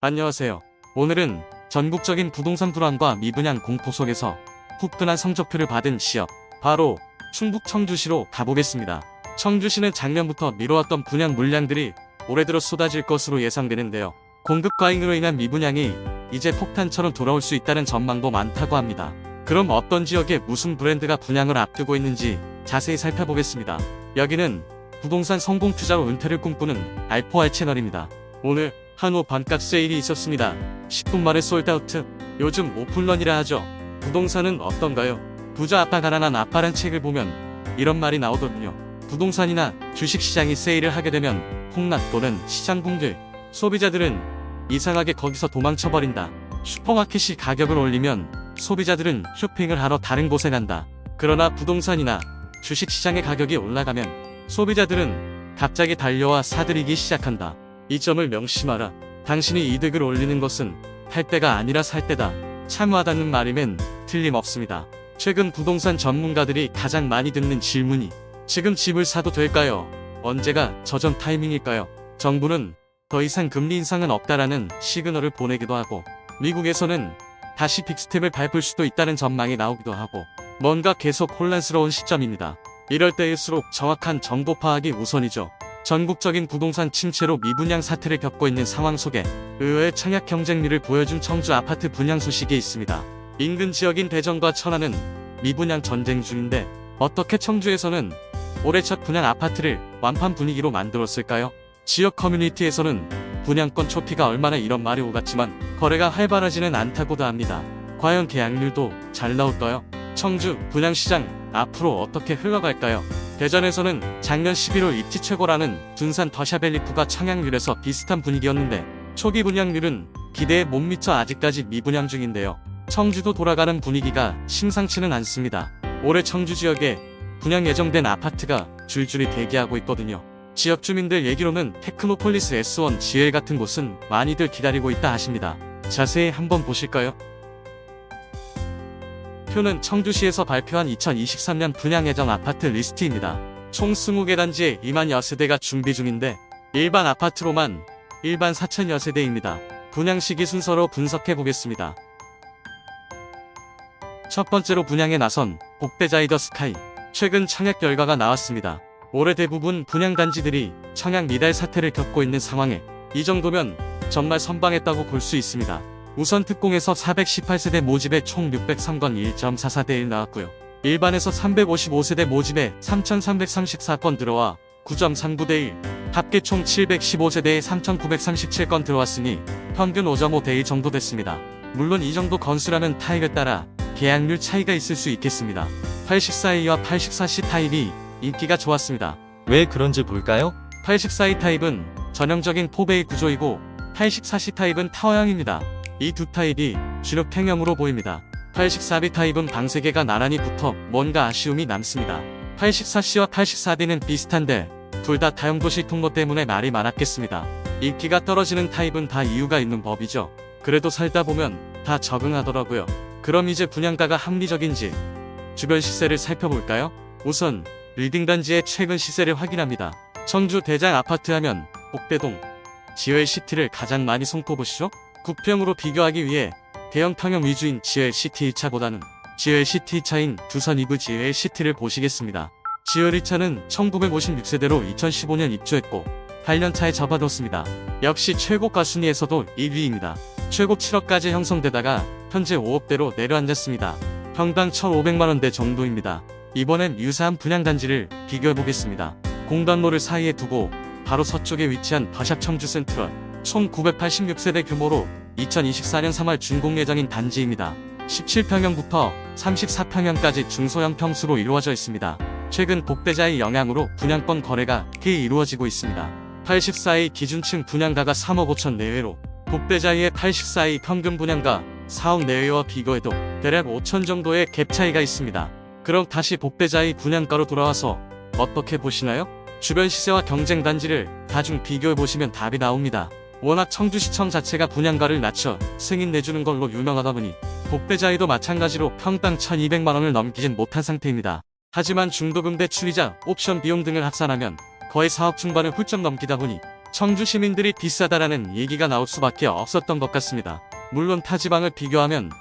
안녕하세요. 오늘은 전국적인 부동산 불황과 미분양 공포 속에서 후끈한 성적표를 받은 지역, 바로 충북 청주시로 가보겠습니다. 청주시는 작년부터 미뤄왔던 분양 물량들이 올해 들어 쏟아질 것으로 예상되는데요. 공급 과잉으로 인한 미분양이 이제 폭탄처럼 돌아올 수 있다는 전망도 많다고 합니다. 그럼 어떤 지역에 무슨 브랜드가 분양을 앞두고 있는지 자세히 살펴보겠습니다. 여기는 부동산 성공 투자로 은퇴를 꿈꾸는 알포알 채널입니다. 오늘 한우 반값 세일이 있었습니다. 10분 만에 솔드아웃. 요즘 오픈런이라 하죠. 부동산은 어떤가요? 부자 아빠 가난한 아빠란 책을 보면 이런 말이 나오거든요. 부동산이나 주식시장이 세일을 하게 되면 폭락 또는 시장 붕괴. 소비자들은 이상하게 거기서 도망쳐버린다. 슈퍼마켓이 가격을 올리면 소비자들은 쇼핑을 하러 다른 곳에 간다. 그러나 부동산이나 주식시장의 가격이 올라가면 소비자들은 갑자기 달려와 사들이기 시작한다. 이 점을 명심하라. 당신이 이득을 올리는 것은 팔 때가 아니라 살 때다. 참 와닿는 말이면 틀림없습니다. 최근 부동산 전문가들이 가장 많이 듣는 질문이 지금 집을 사도 될까요? 언제가 저점 타이밍일까요? 정부는 더 이상 금리 인상은 없다라는 시그널을 보내기도 하고 미국에서는 다시 빅스텝을 밟을 수도 있다는 전망이 나오기도 하고 뭔가 계속 혼란스러운 시점입니다. 이럴 때일수록 정확한 정보 파악이 우선이죠. 전국적인 부동산 침체로 미분양 사태를 겪고 있는 상황 속에 의외의 청약 경쟁률을 보여준 청주 아파트 분양 소식이 있습니다. 인근 지역인 대전과 천안은 미분양 전쟁 중인데 어떻게 청주에서는 올해 첫 분양 아파트를 완판 분위기로 만들었을까요? 지역 커뮤니티에서는 분양권 초피가 얼마나 이런 말이 오갔지만 거래가 활발하지는 않다고도 합니다. 과연 계약률도 잘 나올까요? 청주 분양시장 앞으로 어떻게 흘러갈까요? 대전에서는 작년 11월 입지 최고라는 둔산 더샤벨리프가 청약률에서 비슷한 분위기였는데 초기 분양률은 기대에 못 미쳐 아직까지 미분양 중인데요. 청주도 돌아가는 분위기가 심상치는 않습니다. 올해 청주 지역에 분양 예정된 아파트가 줄줄이 대기하고 있거든요. 지역 주민들 얘기로는 테크노폴리스 S1 GL 같은 곳은 많이들 기다리고 있다 하십니다. 자세히 한번 보실까요? 표는 청주시에서 발표한 2023년 분양 예정 아파트 리스트입니다. 총 20개 단지에 2만여 세대가 준비 중인데 일반 아파트로만 일반 4천여 세대입니다. 분양 시기 순서로 분석해 보겠습니다. 첫 번째로 분양에 나선 복대자이더 스카이. 최근 청약 결과가 나왔습니다. 올해 대부분 분양 단지들이 청약 미달 사태를 겪고 있는 상황에 이 정도면 정말 선방했다고 볼 수 있습니다. 우선 특공에서 418세대 모집에 총 603건 1.44대 1 나왔고요. 일반에서 355세대 모집에 3,334건 들어와 9.39대 1, 합계 총 715세대에 3,937건 들어왔으니 평균 5.5대 1 정도 됐습니다. 물론 이 정도 건수라는 타입에 따라 계약률 차이가 있을 수 있겠습니다. 84A와 84C 타입이 인기가 좋았습니다. 왜 그런지 볼까요? 84A 타입은 전형적인 포베이 구조이고 84C 타입은 타워형입니다. 이 두 타입이 주력형으로 보입니다. 84B 타입은 방 3개가 나란히 붙어 뭔가 아쉬움이 남습니다. 84C와 84D는 비슷한데 둘 다 다용도실 통로 때문에 말이 많았겠습니다. 인기가 떨어지는 타입은 다 이유가 있는 법이죠. 그래도 살다 보면 다 적응하더라고요. 그럼 이제 분양가가 합리적인지 주변 시세를 살펴볼까요? 우선 리딩 단지의 최근 시세를 확인합니다. 청주 대장 아파트 하면 복대동, GLCT를 가장 많이 손꼽으시죠? 구평으로 비교하기 위해 대형 평형 위주인 GLCT 2차보다는 GLCT 2차인 두산 이브 GLCT를 보시겠습니다. GL2차는 1956세대로 2015년 입주했고 8년차에 접어들었습니다. 역시 최고가 순위에서도 1위입니다. 최고 7억까지 형성되다가 현재 5억대로 내려앉았습니다. 평당 1,500만원대 정도입니다. 이번엔 유사한 분양단지를 비교해보겠습니다. 공단로를 사이에 두고 바로 서쪽에 위치한 더샵 청주 센트럴. 총 986세대 규모로 2024년 3월 준공 예정인 단지입니다. 17평형부터 34평형까지 중소형 평수로 이루어져 있습니다. 최근 복대자의 영향으로 분양권 거래가 꽤 이루어지고 있습니다. 84A 기준층 분양가가 3억 5천 내외로 복대자의 84A 평균 분양가 4억 내외와 비교해도 대략 5천 정도의 갭 차이가 있습니다. 그럼 다시 복대자의 분양가로 돌아와서 어떻게 보시나요? 주변 시세와 경쟁 단지를 다중 비교해보시면 답이 나옵니다. 워낙 청주시청 자체가 분양가를 낮춰 승인 내주는 걸로 유명하다 보니 복대자이도 마찬가지로 평당 1,200만원을 넘기진 못한 상태입니다. 하지만 중도금 대출이자 옵션 비용 등을 합산하면 거의 4억 중반을 훌쩍 넘기다 보니 청주 시민들이 비싸다라는 얘기가 나올 수밖에 없었던 것 같습니다. 물론 타 지방을 비교하면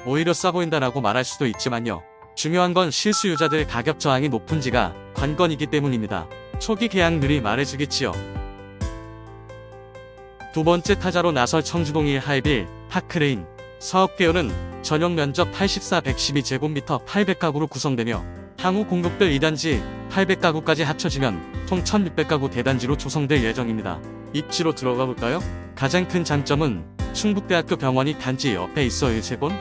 오히려 싸 보인다라고 말할 수도 있지만요. 중요한 건 실수요자들 가격 저항이 높은지가 관건이기 때문입니다. 초기 계약률이 말해주겠지요. 두 번째 타자로 나설 청주동1 하이빌 파크레인 사업계열은 전용 면적 84, 112제곱미터 800가구로 구성되며 향후 공급될 2단지 800가구까지 합쳐지면 총 1600가구 대단지로 조성될 예정입니다. 입지로 들어가 볼까요? 가장 큰 장점은 충북대학교 병원이 단지 옆에 있어 일세권,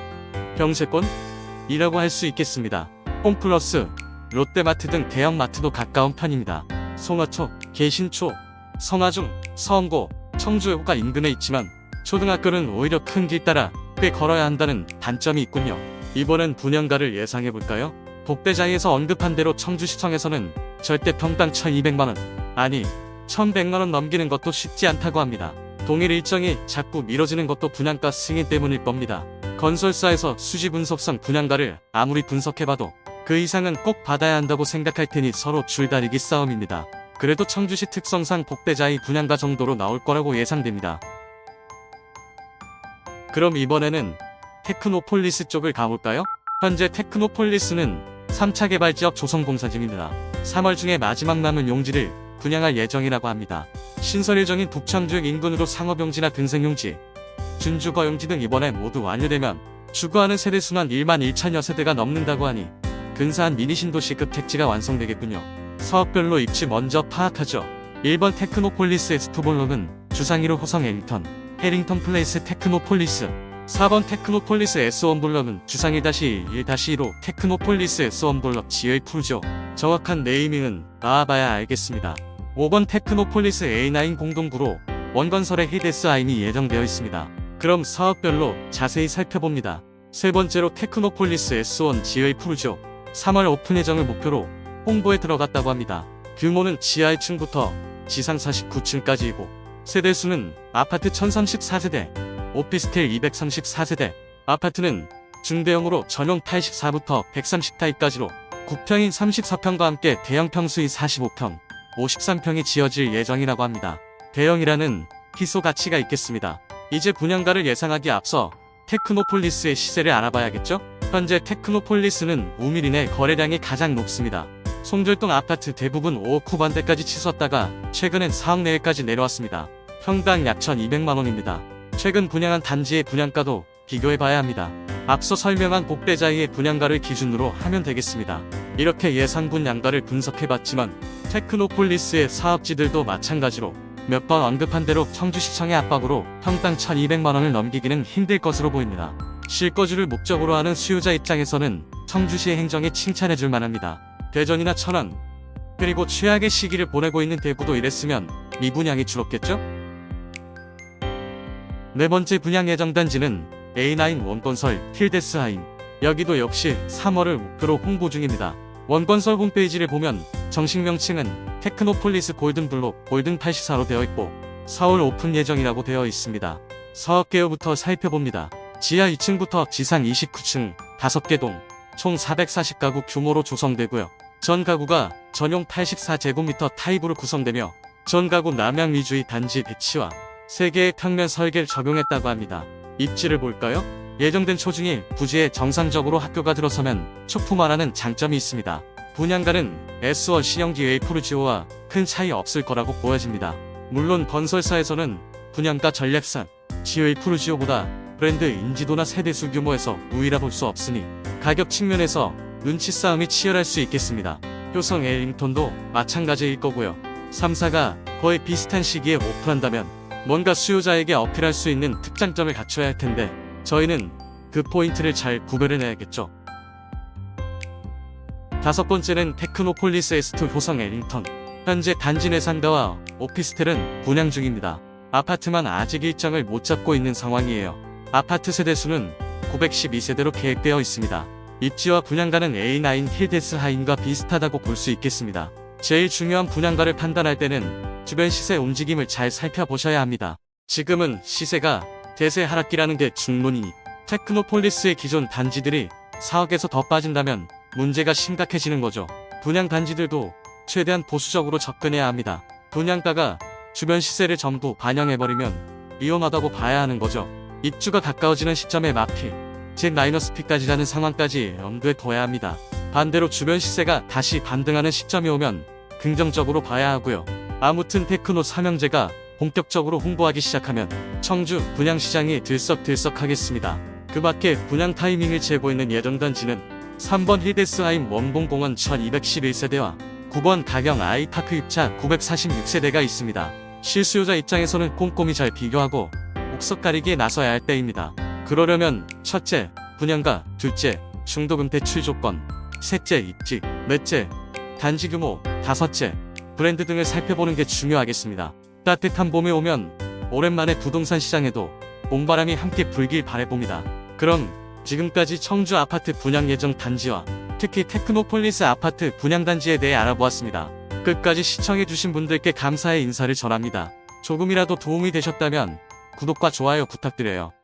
병세권이라고 할 수 있겠습니다. 홈플러스, 롯데마트 등 대형마트도 가까운 편입니다. 송화초, 계신초, 성화중, 서원고, 청주여고가 인근에 있지만 초등학교는 오히려 큰 길 따라 꽤 걸어야 한다는 단점이 있군요. 이번엔 분양가를 예상해볼까요? 복대자이에서 언급한 대로 청주시청에서는 절대 평당 1200만원, 아니 1100만원 넘기는 것도 쉽지 않다고 합니다. 동일 일정이 자꾸 미뤄지는 것도 분양가 승인 때문일 겁니다. 건설사에서 수지 분석상 분양가를 아무리 분석해봐도 그 이상은 꼭 받아야 한다고 생각할 테니 서로 줄다리기 싸움입니다. 그래도 청주시 특성상 복대자이 분양가 정도로 나올 거라고 예상됩니다. 그럼 이번에는 테크노폴리스 쪽을 가볼까요? 현재 테크노폴리스는 3차 개발지역 조성공사 중입니다. 3월 중에 마지막 남은 용지를 분양할 예정이라고 합니다. 신설 예정인 북청주역 인근으로 상업용지나 등생용지, 준주거용지 등 이번에 모두 완료되면 주거하는 세대수만 1만 1천여 세대가 넘는다고 하니 근사한 미니신도시급 택지가 완성되겠군요. 사업별로 입지 먼저 파악하죠. 1번 테크노폴리스 S2볼록은 주상이로 호성 해링턴 플레이스 테크노폴리스. 4번 테크노폴리스 S1볼록은 주상 1-1-2로 테크노폴리스 S1볼록 지의 풀죠. 정확한 네이밍은 나와봐야 알겠습니다. 5번 테크노폴리스 A9 공동구로 원건설의 히데스아임이 예정되어 있습니다. 그럼 사업별로 자세히 살펴봅니다. 세 번째로 테크노폴리스 S1 지의 풀죠. 3월 오픈 예정을 목표로 홍보에 들어갔다고 합니다. 규모는 지하 1층부터 지상 49층까지이고 세대수는 아파트 1034세대, 오피스텔 234세대, 아파트는 중대형으로 전용 84부터 130타입까지로 구평인 34평과 함께 대형 평수인 45평, 53평이 지어질 예정이라고 합니다. 대형이라는 희소 가치가 있겠습니다. 이제 분양가를 예상하기에 앞서 테크노폴리스의 시세를 알아봐야겠죠? 현재 테크노폴리스는 우미리 내 거래량이 가장 높습니다. 송절동 아파트 대부분 5억 후반대까지 치솟다가 최근엔 4억 내외까지 내려왔습니다. 평당 약 1200만원입니다. 최근 분양한 단지의 분양가도 비교해봐야 합니다. 앞서 설명한 복대자이의 분양가를 기준으로 하면 되겠습니다. 이렇게 예상 분양가를 분석해봤지만 테크노폴리스의 사업지들도 마찬가지로 몇 번 언급한 대로 청주시청의 압박으로 평당 1200만원을 넘기기는 힘들 것으로 보입니다. 실거주를 목적으로 하는 수요자 입장에서는 청주시의 행정에 칭찬해줄 만합니다. 대전이나 천안, 그리고 최악의 시기를 보내고 있는 대구도 이랬으면 미분양이 줄었겠죠? 네 번째 분양 예정 단지는 A9 원건설 힐데스하임. 여기도 역시 3월을 목표로 홍보 중입니다. 원건설 홈페이지를 보면 정식 명칭은 테크노폴리스 골든블록 골든84로 되어 있고 4월 오픈 예정이라고 되어 있습니다. 사업 개요부터 살펴봅니다. 지하 2층부터 지상 29층 5개 동 총 440가구 규모로 조성되고요. 전 가구가 전용 84제곱미터 타입으로 구성되며 전 가구 남향 위주의 단지 배치와 3개의 평면 설계를 적용했다고 합니다. 입지를 볼까요? 예정된 초중일 부지에 정상적으로 학교가 들어서면 초품화라는 장점이 있습니다. 분양가는 S1 신형기 웨이프르지오와 큰 차이 없을 거라고 보여집니다. 물론 건설사에서는 분양가 전략상 지웨이프르지오보다 브랜드 인지도나 세대수 규모에서 우위라 볼 수 없으니 가격 측면에서 눈치 싸움이 치열할 수 있겠습니다. 효성 엘링턴도 마찬가지일 거고요. 3사가 거의 비슷한 시기에 오픈한다면 뭔가 수요자에게 어필할 수 있는 특장점을 갖춰야 할 텐데 저희는 그 포인트를 잘 구별해내야겠죠. 다섯 번째는 테크노폴리스 S2 효성 엘링턴. 현재 단지 내 상가와 오피스텔은 분양 중입니다. 아파트만 아직 일정을 못 잡고 있는 상황이에요. 아파트 세대수는 912세대로 계획되어 있습니다. 입지와 분양가는 A9 힐데스하임과 비슷하다고 볼 수 있겠습니다. 제일 중요한 분양가를 판단할 때는 주변 시세 움직임을 잘 살펴보셔야 합니다. 지금은 시세가 대세 하락기라는 게 중론이니 테크노폴리스의 기존 단지들이 4억에서 더 빠진다면 문제가 심각해지는 거죠. 분양 단지들도 최대한 보수적으로 접근해야 합니다. 분양가가 주변 시세를 전부 반영해버리면 위험하다고 봐야 하는 거죠. 입주가 가까워지는 시점에 마피, 즉 마이너스 P까지 가는 상황까지 염두에 둬야 합니다. 반대로 주변 시세가 다시 반등하는 시점이 오면 긍정적으로 봐야 하고요. 아무튼 테크노 삼형제가 본격적으로 홍보하기 시작하면 청주 분양시장이 들썩들썩하겠습니다. 그 밖에 분양 타이밍을 재고 있는 예정단지는 3번 힐데스하임 원봉공원 1211세대와 9번 가경 아이파크 입차 946세대가 있습니다. 실수요자 입장에서는 꼼꼼히 잘 비교하고 옥석 가리기에 나서야 할 때입니다. 그러려면 첫째, 분양가, 둘째, 중도금 대출 조건, 셋째, 입지, 넷째, 단지 규모, 다섯째, 브랜드 등을 살펴보는 게 중요하겠습니다. 따뜻한 봄이 오면 오랜만에 부동산 시장에도 봄바람이 함께 불길 바라봅니다. 그럼 지금까지 청주 아파트 분양 예정 단지와 특히 테크노폴리스 아파트 분양 단지에 대해 알아보았습니다. 끝까지 시청해주신 분들께 감사의 인사를 전합니다. 조금이라도 도움이 되셨다면 구독과 좋아요 부탁드려요.